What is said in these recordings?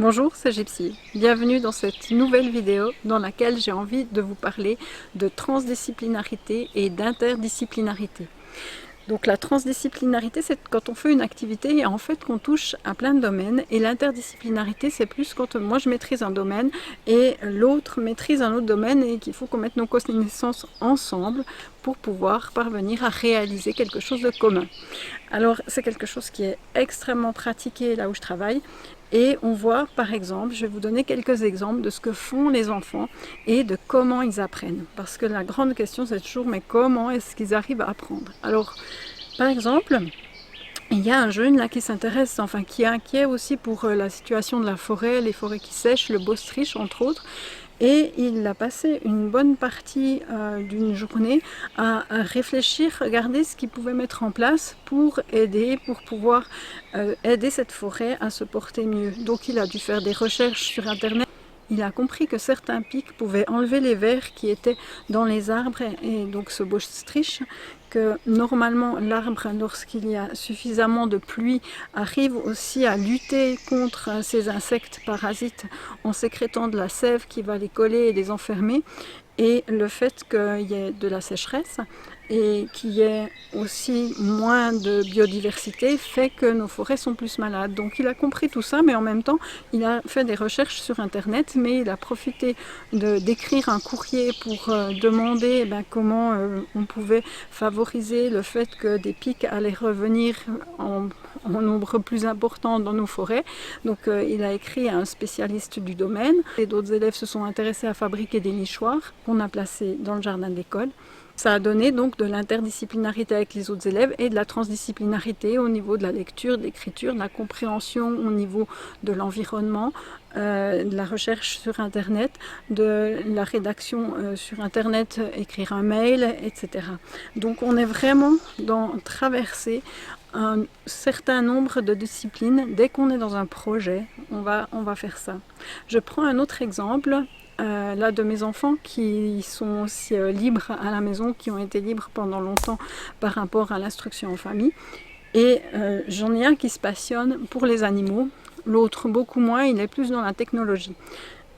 Bonjour, c'est Gypsy. Bienvenue dans cette nouvelle vidéo dans laquelle j'ai envie de vous parler de transdisciplinarité et d'interdisciplinarité. Donc la transdisciplinarité, c'est quand on fait une activité et en fait qu'on touche à plein de domaines, et l'interdisciplinarité, c'est plus quand moi je maîtrise un domaine et l'autre maîtrise un autre domaine et qu'il faut qu'on mette nos connaissances ensemble pour pouvoir parvenir à réaliser quelque chose de commun. Alors c'est quelque chose qui est extrêmement pratiqué là où je travaille. Et on voit par exemple, je vais vous donner quelques exemples de ce que font les enfants et de comment ils apprennent. Parce que la grande question c'est toujours, mais comment est-ce qu'ils arrivent à apprendre? Alors, par exemple, il y a un jeune là qui s'intéresse, enfin qui est inquiet aussi pour la situation de la forêt, les forêts qui sèchent, le bostryche entre autres. Et il a passé une bonne partie d'une journée à réfléchir, regarder ce qu'il pouvait mettre en place pour aider, pour pouvoir aider cette forêt à se porter mieux. Donc il a dû faire des recherches sur internet. Il a compris que certains pics pouvaient enlever les vers qui étaient dans les arbres et donc ce bostryche, que normalement l'arbre, lorsqu'il y a suffisamment de pluie, arrive aussi à lutter contre ces insectes parasites en sécrétant de la sève qui va les coller et les enfermer. Et le fait qu'il y ait de la sécheresse et qu'il y ait aussi moins de biodiversité fait que nos forêts sont plus malades. Donc il a compris tout ça, mais en même temps il a fait des recherches sur internet, mais il a profité d'écrire un courrier pour demander comment on pouvait favoriser le fait que des pics allaient revenir en nombre plus important dans nos forêts. Donc il a écrit à un spécialiste du domaine, et d'autres élèves se sont intéressés à fabriquer des nichoirs qu'on a placés dans le jardin de l'école. Ça a donné donc de l'interdisciplinarité avec les autres élèves et de la transdisciplinarité au niveau de la lecture, de l'écriture, de la compréhension au niveau de l'environnement, de la recherche sur internet, de la rédaction sur internet, écrire un mail, etc. Donc on est vraiment dans traverser un certain nombre de disciplines. Dès qu'on est dans un projet, on va faire ça. Je prends un autre exemple. Là, de mes enfants qui sont aussi libres à la maison, qui ont été libres pendant longtemps par rapport à l'instruction en famille. Et j'en ai un qui se passionne pour les animaux, l'autre beaucoup moins, il est plus dans la technologie.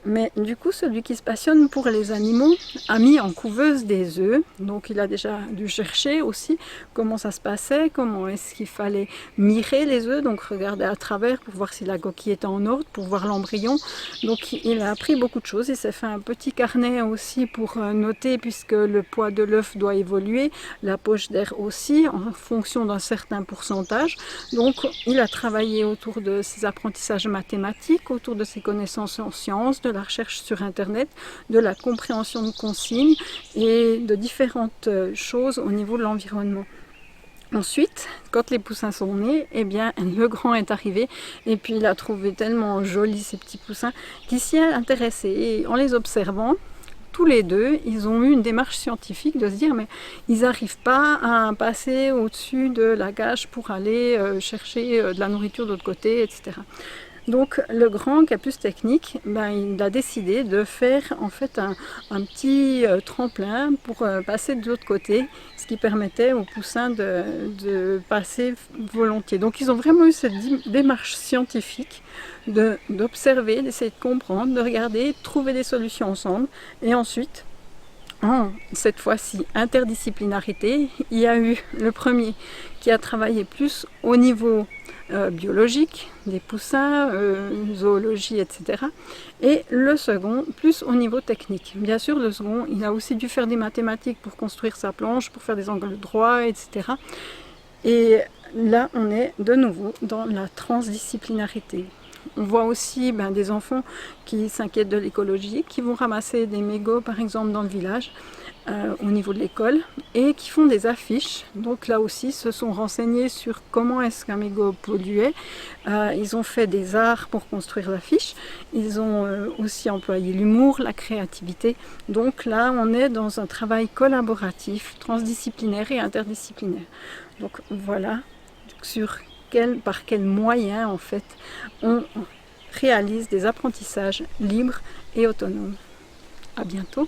Mais du coup, celui qui se passionne pour les animaux a mis en couveuse des œufs. Donc il a déjà dû chercher aussi comment ça se passait, comment est-ce qu'il fallait mirer les œufs, donc regarder à travers pour voir si la coquille était en ordre, pour voir l'embryon. Donc il a appris beaucoup de choses. Il s'est fait un petit carnet aussi pour noter, puisque le poids de l'œuf doit évoluer, la poche d'air aussi, en fonction d'un certain pourcentage. Donc il a travaillé autour de ses apprentissages mathématiques, autour de ses connaissances en sciences, de la recherche sur internet, de la compréhension de consignes et de différentes choses au niveau de l'environnement. Ensuite, quand les poussins sont nés, eh bien, le grand est arrivé et puis il a trouvé tellement jolis ces petits poussins qu'il s'y est intéressé. Et en les observant, tous les deux, ils ont eu une démarche scientifique de se dire mais ils n'arrivent pas à passer au-dessus de la cage pour aller chercher de la nourriture de l'autre côté, etc. Donc le grand qui a plus technique, il a décidé de faire en fait un petit tremplin pour passer de l'autre côté, ce qui permettait aux poussins de passer volontiers. Donc ils ont vraiment eu cette démarche scientifique d'observer, d'essayer de comprendre, de regarder, de trouver des solutions ensemble. Et ensuite, cette fois-ci interdisciplinarité, il y a eu le premier qui a travaillé plus au niveau biologique, des poussins, zoologie, etc. Et le second, plus au niveau technique. Bien sûr, le second, il a aussi dû faire des mathématiques pour construire sa planche, pour faire des angles droits, etc. Et là, on est de nouveau dans la transdisciplinarité. On voit aussi des enfants qui s'inquiètent de l'écologie, qui vont ramasser des mégots par exemple dans le village, au niveau de l'école, et qui font des affiches. Donc là aussi se sont renseignés sur comment est-ce qu'un mégot polluait. Ils ont fait des arts pour construire l'affiche. Ils ont aussi employé l'humour, la créativité. Donc là on est dans un travail collaboratif, transdisciplinaire et interdisciplinaire. Donc voilà par quels moyens en fait on réalise des apprentissages libres et autonomes. À bientôt.